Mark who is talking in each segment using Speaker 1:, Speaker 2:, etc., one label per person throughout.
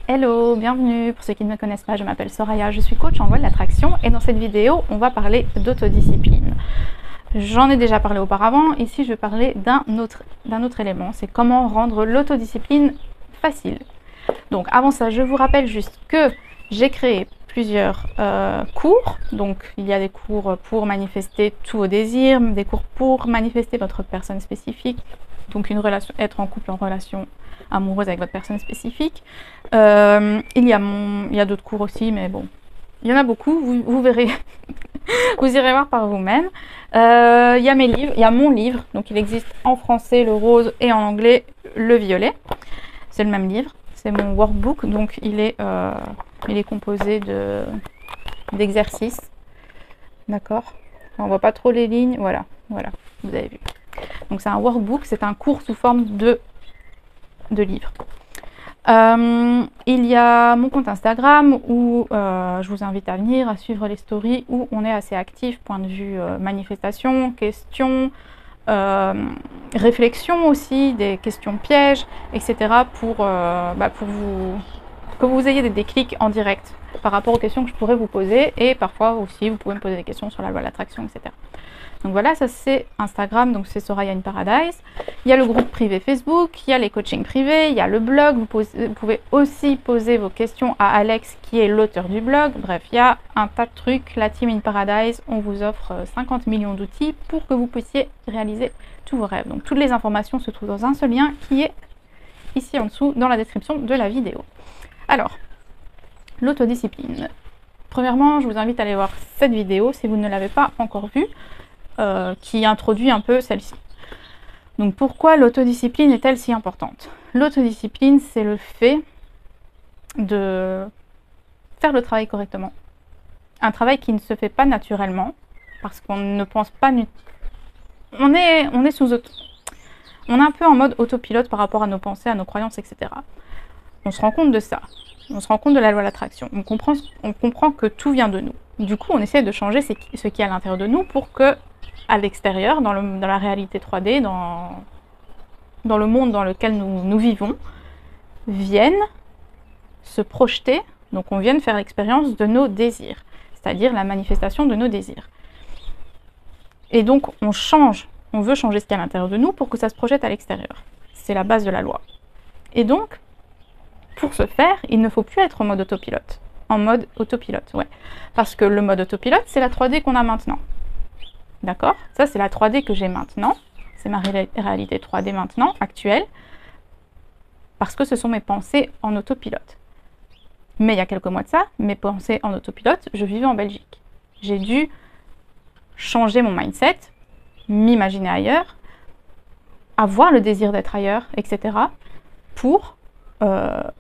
Speaker 1: Hello, bienvenue. Pour ceux qui ne me connaissent pas, je m'appelle Soraya, je suis coach en loi de l'attraction et dans cette vidéo, on va parler d'autodiscipline. J'en ai déjà parlé auparavant, ici je vais parler d'un autre élément, c'est comment rendre l'autodiscipline facile. Donc avant ça, je vous rappelle juste que j'ai créé plusieurs cours. Donc il y a des cours pour manifester tous vos désirs, des cours pour manifester votre personne spécifique, donc une relation, être en couple, en relation amoureuse avec votre personne spécifique. Il y a d'autres cours aussi, mais bon, il y en a beaucoup, vous verrez, vous irez voir par vous-même. Il y a mes livres, il y a mon livre, donc il existe en français le rose et en anglais le violet. C'est le même livre, c'est mon workbook, donc il est composé d'exercices. D'accord, on voit pas trop les lignes, voilà, vous avez vu. Donc c'est un workbook, c'est un cours sous forme de livre. Il y a mon compte Instagram où je vous invite à venir, à suivre les stories où on est assez actif, point de vue manifestation, questions, réflexion aussi, des questions pièges, etc. pour que vous ayez des déclics en direct par rapport aux questions que je pourrais vous poser, et parfois aussi vous pouvez me poser des questions sur la loi de l'attraction, etc. Donc voilà, ça c'est Instagram, donc c'est Soraya in Paradise. Il y a le groupe privé Facebook, il y a les coachings privés, il y a le blog. Vous pouvez aussi poser vos questions à Alex qui est l'auteur du blog. Bref, il y a un tas de trucs. La Team in Paradise, on vous offre 50 millions d'outils pour que vous puissiez réaliser tous vos rêves. Donc toutes les informations se trouvent dans un seul lien qui est ici en dessous dans la description de la vidéo. Alors, l'autodiscipline. Premièrement, je vous invite à aller voir cette vidéo si vous ne l'avez pas encore vue. Qui introduit un peu celle-ci. Donc pourquoi l'autodiscipline est-elle si importante? L'autodiscipline, c'est le fait de faire le travail correctement. Un travail qui ne se fait pas naturellement, parce qu'on ne pense pas... On est un peu en mode autopilote par rapport à nos pensées, à nos croyances, etc. On se rend compte de ça. On se rend compte de la loi de l'attraction. On comprend que tout vient de nous. Du coup, on essaie de changer ce qui est à l'intérieur de nous pour que à l'extérieur, dans la réalité 3D, dans le monde dans lequel nous vivons, viennent se projeter, donc on vienne faire l'expérience de nos désirs, c'est-à-dire la manifestation de nos désirs. Et donc on veut changer ce qu'il y a à l'intérieur de nous pour que ça se projette à l'extérieur. C'est la base de la loi. Et donc, pour ce faire, il ne faut plus être en mode autopilote. En mode autopilote, ouais. Parce que le mode autopilote, c'est la 3D qu'on a maintenant. D'accord? Ça, c'est la 3D que j'ai maintenant. C'est ma réalité 3D maintenant, actuelle. Parce que ce sont mes pensées en autopilote. Mais il y a quelques mois de ça, mes pensées en autopilote, je vivais en Belgique. J'ai dû changer mon mindset, m'imaginer ailleurs, avoir le désir d'être ailleurs, etc. pour avoir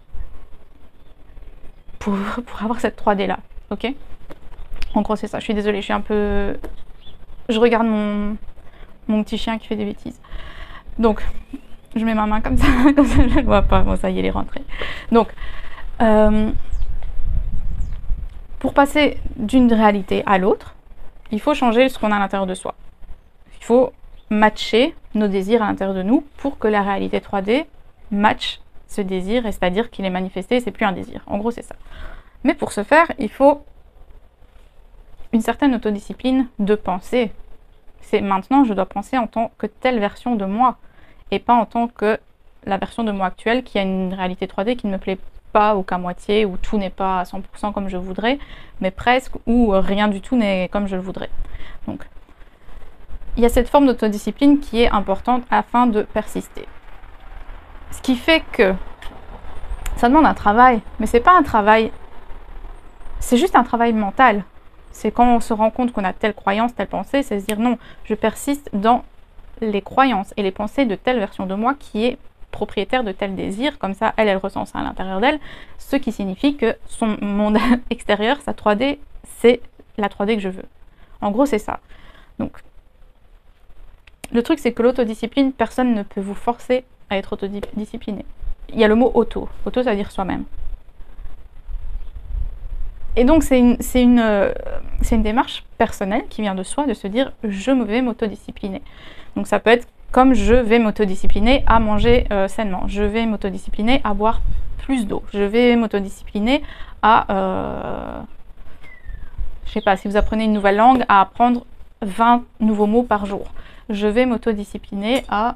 Speaker 1: cette 3D-là. Ok? En gros, c'est ça. Je suis désolée, je suis un peu... Je regarde mon petit chien qui fait des bêtises. Donc, je mets ma main comme ça je ne le vois pas. Bon, ça y est, il est rentré. Donc, pour passer d'une réalité à l'autre, il faut changer ce qu'on a à l'intérieur de soi. Il faut matcher nos désirs à l'intérieur de nous pour que la réalité 3D matche ce désir, et c'est-à-dire qu'il est manifesté, c'est plus un désir. En gros, c'est ça. Mais pour ce faire, il faut une certaine autodiscipline de pensée. C'est maintenant, je dois penser en tant que telle version de moi, et pas en tant que la version de moi actuelle qui a une réalité 3D qui ne me plaît pas, ou qu'à moitié, où tout n'est pas à 100% comme je voudrais, mais presque, ou rien du tout n'est comme je le voudrais. Donc, il y a cette forme d'autodiscipline qui est importante afin de persister. Ce qui fait que ça demande un travail, mais c'est pas un travail, c'est juste un travail mental. C'est quand on se rend compte qu'on a telle croyance, telle pensée, c'est se dire non, je persiste dans les croyances et les pensées de telle version de moi qui est propriétaire de tel désir, comme ça elle ressent ça à l'intérieur d'elle, ce qui signifie que son monde extérieur, sa 3D, c'est la 3D que je veux. En gros, c'est ça. Donc, le truc, c'est que l'autodiscipline, personne ne peut vous forcer à être autodiscipliné. Il y a le mot auto. Auto, ça veut dire soi-même. Et donc, c'est une démarche personnelle qui vient de soi, de se dire « je vais m'autodiscipliner ». Donc, ça peut être comme je vais m'autodiscipliner à manger sainement. Je vais m'autodiscipliner à boire plus d'eau. Je vais m'autodiscipliner à, je sais pas, si vous apprenez une nouvelle langue, à apprendre 20 nouveaux mots par jour. Je vais m'autodiscipliner à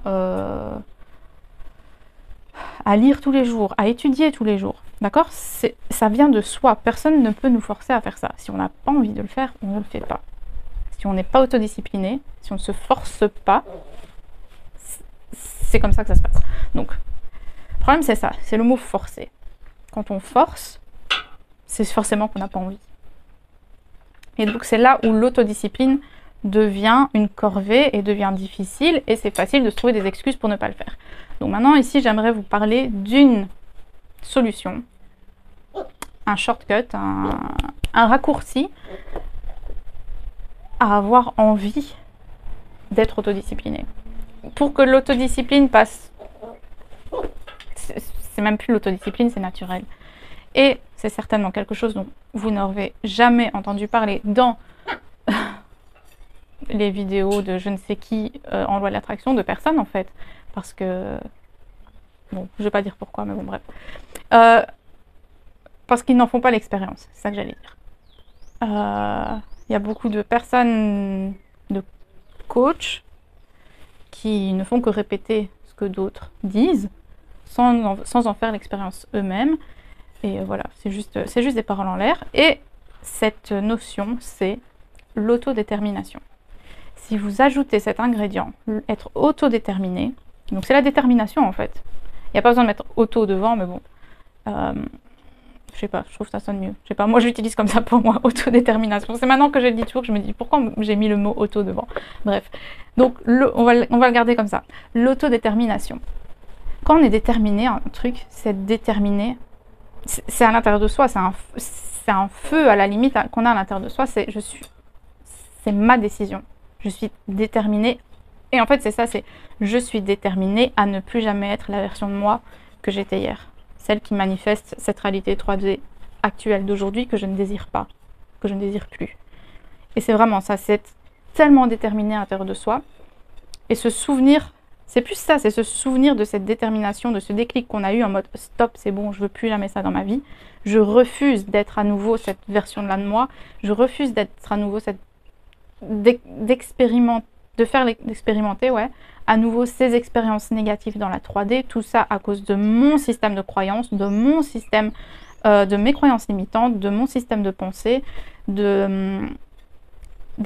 Speaker 1: lire tous les jours, à étudier tous les jours. D'accord? Ça vient de soi. Personne ne peut nous forcer à faire ça. Si on n'a pas envie de le faire, on ne le fait pas. Si on n'est pas autodiscipliné, si on ne se force pas, c'est comme ça que ça se passe. Donc, le problème c'est ça, c'est le mot forcer. Quand on force, c'est forcément qu'on n'a pas envie. Et donc c'est là où l'autodiscipline devient une corvée et devient difficile, et c'est facile de se trouver des excuses pour ne pas le faire. Donc maintenant ici j'aimerais vous parler d'une solution, un shortcut, un raccourci à avoir envie d'être autodiscipliné. Pour que l'autodiscipline passe, c'est même plus l'autodiscipline, c'est naturel. Et c'est certainement quelque chose dont vous n'aurez jamais entendu parler dans les vidéos de je ne sais qui en loi de l'attraction, de personnes en fait. Parce que, bon, je ne vais pas dire pourquoi, mais bon, bref. Parce qu'ils n'en font pas l'expérience, c'est ça que j'allais dire. Il y a beaucoup de personnes, de coachs, qui ne font que répéter ce que d'autres disent, sans en faire l'expérience eux-mêmes. Et voilà, c'est juste des paroles en l'air. Et cette notion, c'est l'autodétermination. Si vous ajoutez cet ingrédient, être autodéterminé, donc c'est la détermination en fait. Il n'y a pas besoin de mettre auto devant, mais bon. Je sais pas, je trouve que ça sonne mieux. Je sais pas, moi je l'utilise comme ça pour moi, autodétermination. C'est maintenant que je le dis toujours que je me dis pourquoi j'ai mis le mot auto devant. Bref, donc on va le garder comme ça. L'autodétermination. Quand on est déterminé à un truc, c'est déterminé, c'est à l'intérieur de soi, c'est un feu à la limite qu'on a à l'intérieur de soi, c'est ma décision. Je suis déterminée, et en fait c'est ça, c'est je suis déterminée à ne plus jamais être la version de moi que j'étais hier. Celle qui manifeste cette réalité 3D actuelle d'aujourd'hui que je ne désire pas, que je ne désire plus. Et c'est vraiment ça, c'est tellement déterminé à l'intérieur de soi. Et ce souvenir, c'est plus ça, c'est ce souvenir de cette détermination, de ce déclic qu'on a eu en mode stop, c'est bon, je veux plus jamais ça dans ma vie. Je refuse d'être à nouveau cette version-là de moi. Je refuse d'être à nouveau cette d'expérimenter, ouais, à nouveau ces expériences négatives dans la 3D, tout ça à cause de mon système de croyances, de mon système, de mes croyances limitantes, de mon système de pensée, des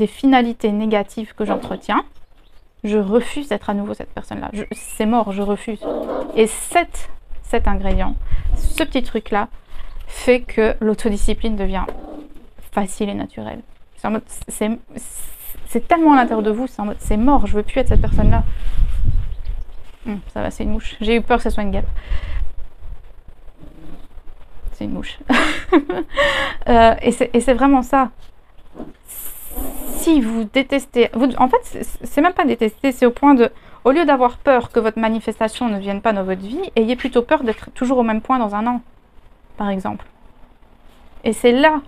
Speaker 1: finalités négatives que j'entretiens. Je refuse d'être à nouveau cette personne-là. C'est mort, je refuse. Et cet ingrédient, ce petit truc-là, fait que l'autodiscipline devient facile et naturelle. C'est tellement à l'intérieur de vous, c'est mort, je veux plus être cette personne-là. Ça va, c'est une mouche. J'ai eu peur que ce soit une guêpe. C'est une mouche. Et c'est vraiment ça. Si vous détestez... en fait, c'est même pas détester, c'est au point de... Au lieu d'avoir peur que votre manifestation ne vienne pas dans votre vie, ayez plutôt peur d'être toujours au même point dans un an, par exemple. Et c'est là...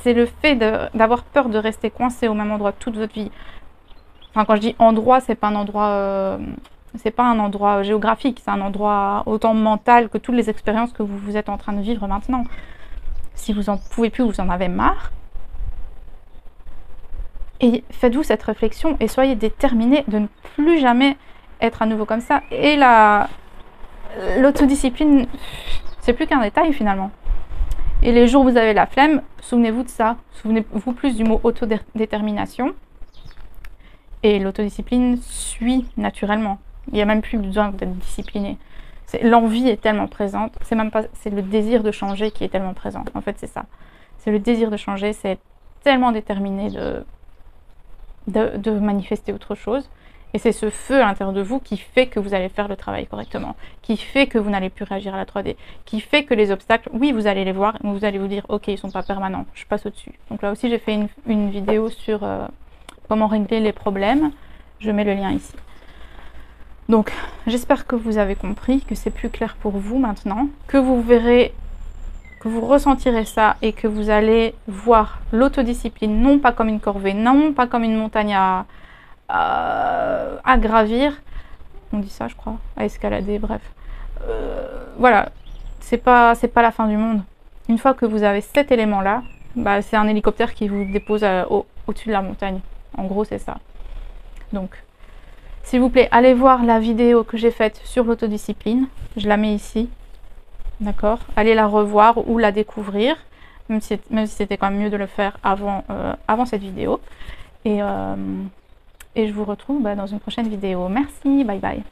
Speaker 1: C'est le fait d'avoir peur de rester coincé au même endroit toute votre vie. Enfin, quand je dis endroit, c'est pas un endroit géographique, c'est un endroit autant mental que toutes les expériences que vous êtes en train de vivre maintenant. Si vous en pouvez plus, vous en avez marre, et faites-vous cette réflexion et soyez déterminés de ne plus jamais être à nouveau comme ça. Et l'autodiscipline, c'est plus qu'un détail finalement. Et les jours où vous avez la flemme, souvenez-vous de ça. Souvenez-vous plus du mot autodétermination. Et l'autodiscipline suit naturellement. Il n'y a même plus besoin d'être discipliné. L'envie est tellement présente. C'est le désir de changer qui est tellement présent. En fait, c'est ça. C'est le désir de changer. C'est tellement déterminé de manifester autre chose. Et c'est ce feu à l'intérieur de vous qui fait que vous allez faire le travail correctement, qui fait que vous n'allez plus réagir à la 3D, qui fait que les obstacles, oui, vous allez les voir, mais vous allez vous dire, ok, ils ne sont pas permanents, je passe au-dessus. Donc là aussi, j'ai fait une vidéo sur comment régler les problèmes. Je mets le lien ici. Donc, j'espère que vous avez compris, que c'est plus clair pour vous maintenant, que vous verrez, que vous ressentirez ça et que vous allez voir l'autodiscipline non pas comme une corvée, non pas comme une montagne à gravir, on dit ça je crois, à escalader, bref, voilà, c'est pas la fin du monde. Une fois que vous avez cet élément-là, bah, c'est un hélicoptère qui vous dépose au-dessus de la montagne. En gros, c'est ça. Donc, s'il vous plaît, allez voir la vidéo que j'ai faite sur l'autodiscipline. Je la mets ici. D'accord? Allez la revoir ou la découvrir, même si c'était quand même mieux de le faire avant cette vidéo. Et je vous retrouve dans une prochaine vidéo. Merci, bye bye.